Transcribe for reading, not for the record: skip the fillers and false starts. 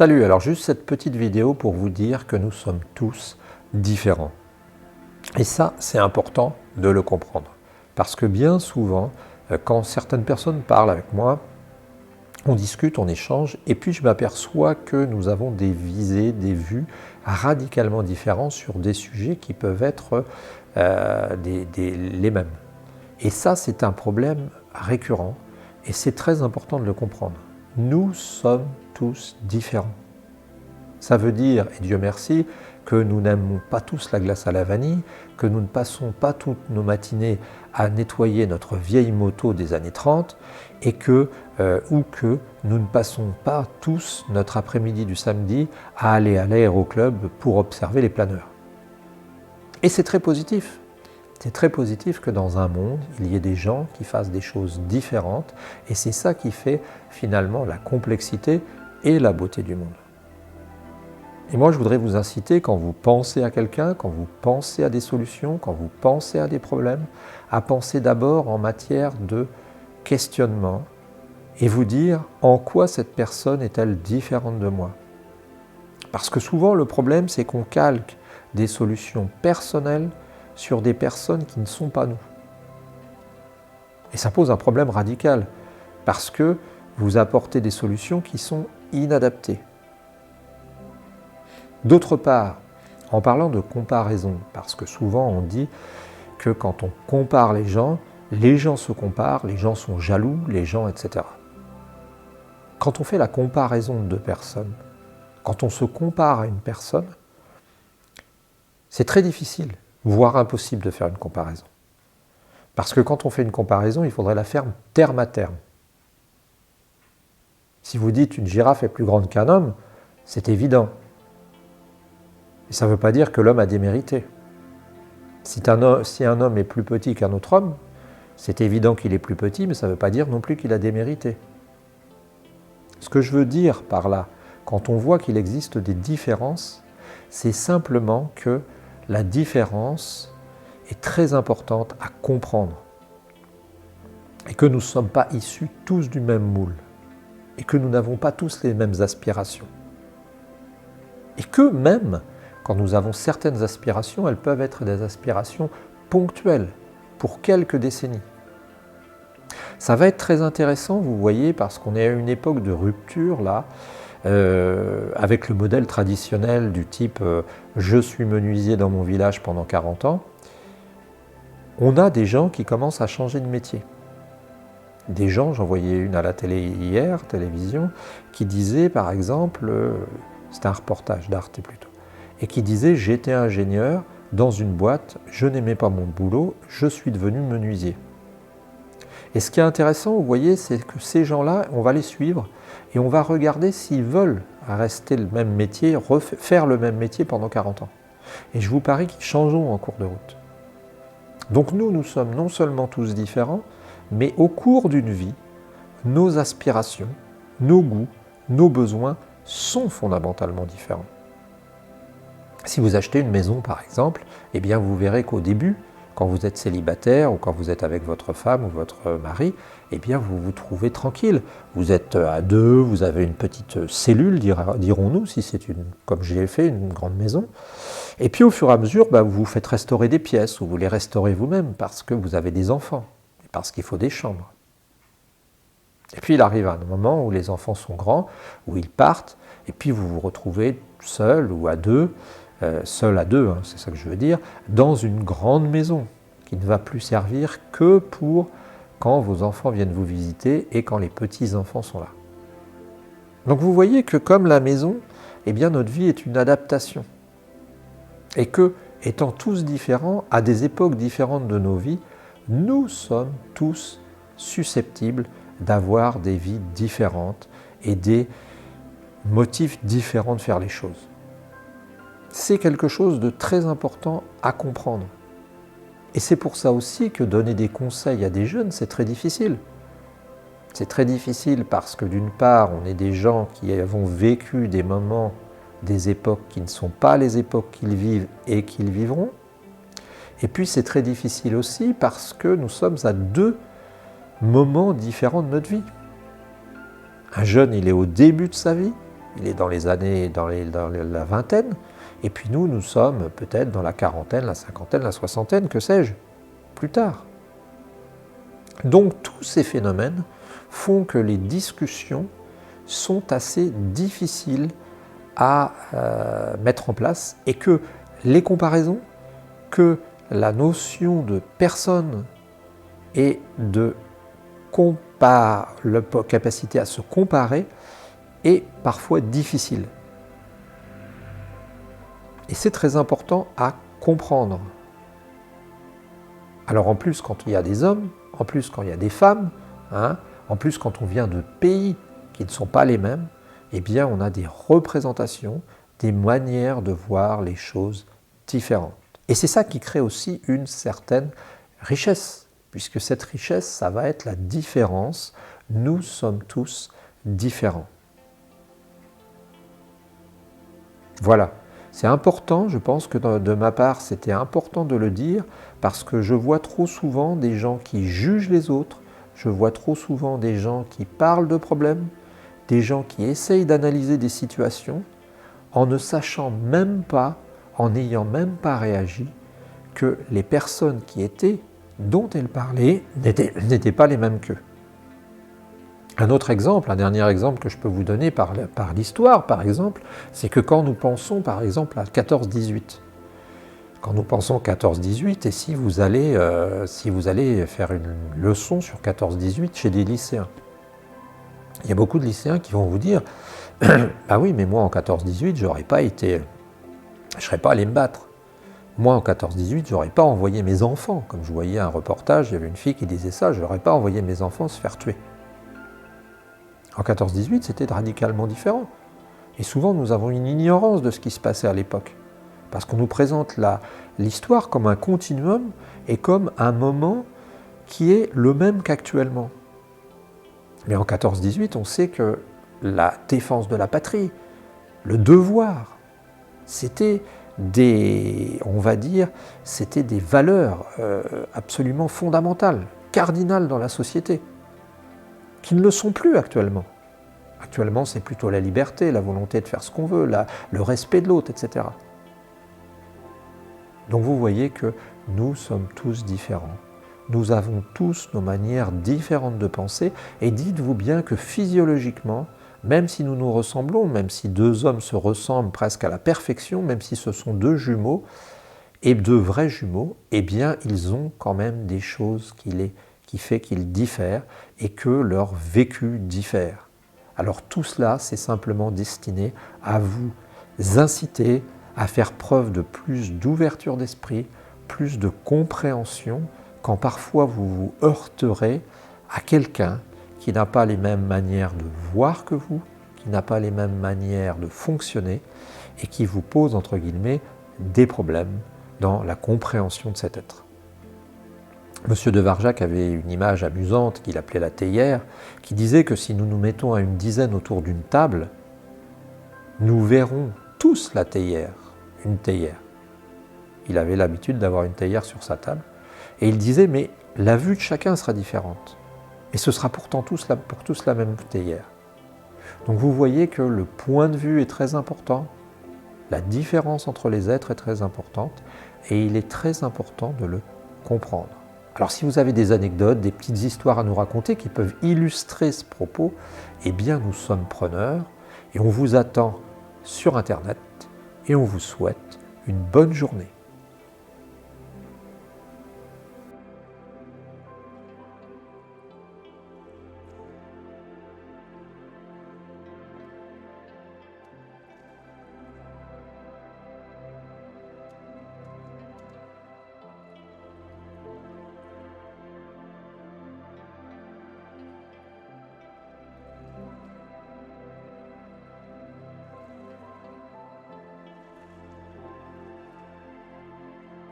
Salut, alors juste cette petite vidéo pour vous dire que nous sommes tous différents. Et ça, c'est important de le comprendre. Parce que bien souvent, quand certaines personnes parlent avec moi, on discute, on échange, et puis je m'aperçois que nous avons des visées, des vues radicalement différentes sur des sujets qui peuvent être les mêmes. Et ça, c'est un problème récurrent, et c'est très important de le comprendre. Nous sommes tous différents. Ça veut dire, et Dieu merci, que nous n'aimons pas tous la glace à la vanille, que nous ne passons pas toutes nos matinées à nettoyer notre vieille moto des années 30, et que nous ne passons pas tous notre après-midi du samedi à aller à l'aéroclub pour observer les planeurs. Et c'est très positif. C'est très positif que dans un monde, il y ait des gens qui fassent des choses différentes, et c'est ça qui fait finalement la complexité et la beauté du monde. Et moi, je voudrais vous inciter, quand vous pensez à quelqu'un, quand vous pensez à des solutions, quand vous pensez à des problèmes, à penser d'abord en matière de questionnement et vous dire en quoi cette personne est-elle différente de moi. Parce que souvent, le problème, c'est qu'on calque des solutions personnelles sur des personnes qui ne sont pas nous. Et ça pose un problème radical, parce que vous apportez des solutions qui sont inadaptées. D'autre part, en parlant de comparaison, parce que souvent on dit que quand on compare les gens se comparent, les gens sont jaloux, les gens, etc. Quand on fait la comparaison de deux personnes, quand on se compare à une personne, c'est très difficile, voire impossible de faire une comparaison. Parce que quand on fait une comparaison, il faudrait la faire terme à terme. Si vous dites une girafe est plus grande qu'un homme, c'est évident. Et ça ne veut pas dire que l'homme a démérité. Si un homme est plus petit qu'un autre homme, c'est évident qu'il est plus petit, mais ça ne veut pas dire non plus qu'il a démérité. Ce que je veux dire par là, quand on voit qu'il existe des différences, c'est simplement que la différence est très importante à comprendre. Et que nous ne sommes pas issus tous du même moule. Et que nous n'avons pas tous les mêmes aspirations. Et que même, quand nous avons certaines aspirations, elles peuvent être des aspirations ponctuelles, pour quelques décennies. Ça va être très intéressant, vous voyez, parce qu'on est à une époque de rupture, là, avec le modèle traditionnel du type « je suis menuisier dans mon village pendant 40 ans », on a des gens qui commencent à changer de métier. Des gens, j'en voyais une à la télé hier, télévision, qui disait par exemple, c'était un reportage d'Arte plutôt, et qui disait « j'étais ingénieur dans une boîte, je n'aimais pas mon boulot, je suis devenu menuisier ». Et ce qui est intéressant, vous voyez, c'est que ces gens-là, on va les suivre et on va regarder s'ils veulent rester le même métier, faire le même métier pendant 40 ans. Et je vous parie qu'ils changeront en cours de route. Donc nous sommes non seulement tous différents, mais au cours d'une vie, nos aspirations, nos goûts, nos besoins sont fondamentalement différents. Si vous achetez une maison par exemple, eh bien vous verrez qu'au début, quand vous êtes célibataire ou quand vous êtes avec votre femme ou votre mari, eh bien vous vous trouvez tranquille. Vous êtes à deux, vous avez une petite cellule, dirons-nous, si c'est comme je l'ai fait, une grande maison. Et puis au fur et à mesure, vous vous faites restaurer des pièces ou vous les restaurez vous-même parce que vous avez des enfants et parce qu'il faut des chambres. Et puis il arrive un moment où les enfants sont grands, où ils partent, et puis vous vous retrouvez seul ou à deux, seul à deux, c'est ça que je veux dire, dans une grande maison qui ne va plus servir que pour quand vos enfants viennent vous visiter et quand les petits-enfants sont là. Donc vous voyez que comme la maison, eh bien notre vie est une adaptation. Et que, étant tous différents, à des époques différentes de nos vies, nous sommes tous susceptibles d'avoir des vies différentes et des motifs différents de faire les choses. C'est quelque chose de très important à comprendre. Et c'est pour ça aussi que donner des conseils à des jeunes, c'est très difficile. C'est très difficile parce que d'une part, on est des gens qui avons vécu des moments, des époques qui ne sont pas les époques qu'ils vivent et qu'ils vivront. Et puis c'est très difficile aussi parce que nous sommes à deux moments différents de notre vie. Un jeune, il est au début de sa vie, il est dans la vingtaine, et puis nous sommes peut-être dans la quarantaine, la cinquantaine, la soixantaine, que sais-je, plus tard. Donc tous ces phénomènes font que les discussions sont assez difficiles à mettre en place et que les comparaisons, que la notion de personne et de la capacité à se comparer est parfois difficile. Et c'est très important à comprendre. Alors en plus, quand il y a des hommes, en plus quand il y a des femmes, en plus quand on vient de pays qui ne sont pas les mêmes, eh bien on a des représentations, des manières de voir les choses différentes. Et c'est ça qui crée aussi une certaine richesse, puisque cette richesse, ça va être la différence. Nous sommes tous différents. Voilà. C'est important, je pense que de ma part, c'était important de le dire, parce que je vois trop souvent des gens qui jugent les autres, je vois trop souvent des gens qui parlent de problèmes, des gens qui essayent d'analyser des situations, en ne sachant même pas, en n'ayant même pas réagi, que les personnes dont elles parlaient, n'étaient pas les mêmes qu'eux. Un autre exemple, un dernier exemple que je peux vous donner par l'histoire, par exemple, c'est que quand nous pensons, par exemple, à 14-18, quand nous pensons 14-18, et si vous allez faire une leçon sur 14-18 chez des lycéens, il y a beaucoup de lycéens qui vont vous dire « Ah oui, mais moi en 14-18, je ne serais pas allé me battre. Moi en 14-18, je n'aurais pas envoyé mes enfants. » Comme je voyais un reportage, il y avait une fille qui disait ça, je n'aurais pas envoyé mes enfants se faire tuer. En 14-18, c'était radicalement différent. Et souvent, nous avons une ignorance de ce qui se passait à l'époque. Parce qu'on nous présente l'histoire comme un continuum et comme un moment qui est le même qu'actuellement. Mais en 14-18, on sait que la défense de la patrie, le devoir, c'était des valeurs absolument fondamentales, cardinales dans la société, qui ne le sont plus actuellement. Actuellement, c'est plutôt la liberté, la volonté de faire ce qu'on veut, le respect de l'autre, etc. Donc vous voyez que nous sommes tous différents. Nous avons tous nos manières différentes de penser, et dites-vous bien que physiologiquement, même si nous nous ressemblons, même si deux hommes se ressemblent presque à la perfection, même si ce sont deux jumeaux, et deux vrais jumeaux, eh bien ils ont quand même des choses qui fait qu'ils diffèrent et que leur vécu diffère. Alors tout cela, c'est simplement destiné à vous inciter à faire preuve de plus d'ouverture d'esprit, plus de compréhension, quand parfois vous vous heurterez à quelqu'un qui n'a pas les mêmes manières de voir que vous, qui n'a pas les mêmes manières de fonctionner et qui vous pose, entre guillemets, des problèmes dans la compréhension de cet être. Monsieur de Varjac avait une image amusante qu'il appelait la théière, qui disait que si nous nous mettons à une dizaine autour d'une table, nous verrons tous la théière, une théière. Il avait l'habitude d'avoir une théière sur sa table, et il disait, mais la vue de chacun sera différente, et ce sera pourtant pour tous la même théière. Donc vous voyez que le point de vue est très important, la différence entre les êtres est très importante, et il est très important de le comprendre. Alors si vous avez des anecdotes, des petites histoires à nous raconter qui peuvent illustrer ce propos, eh bien nous sommes preneurs et on vous attend sur Internet et on vous souhaite une bonne journée.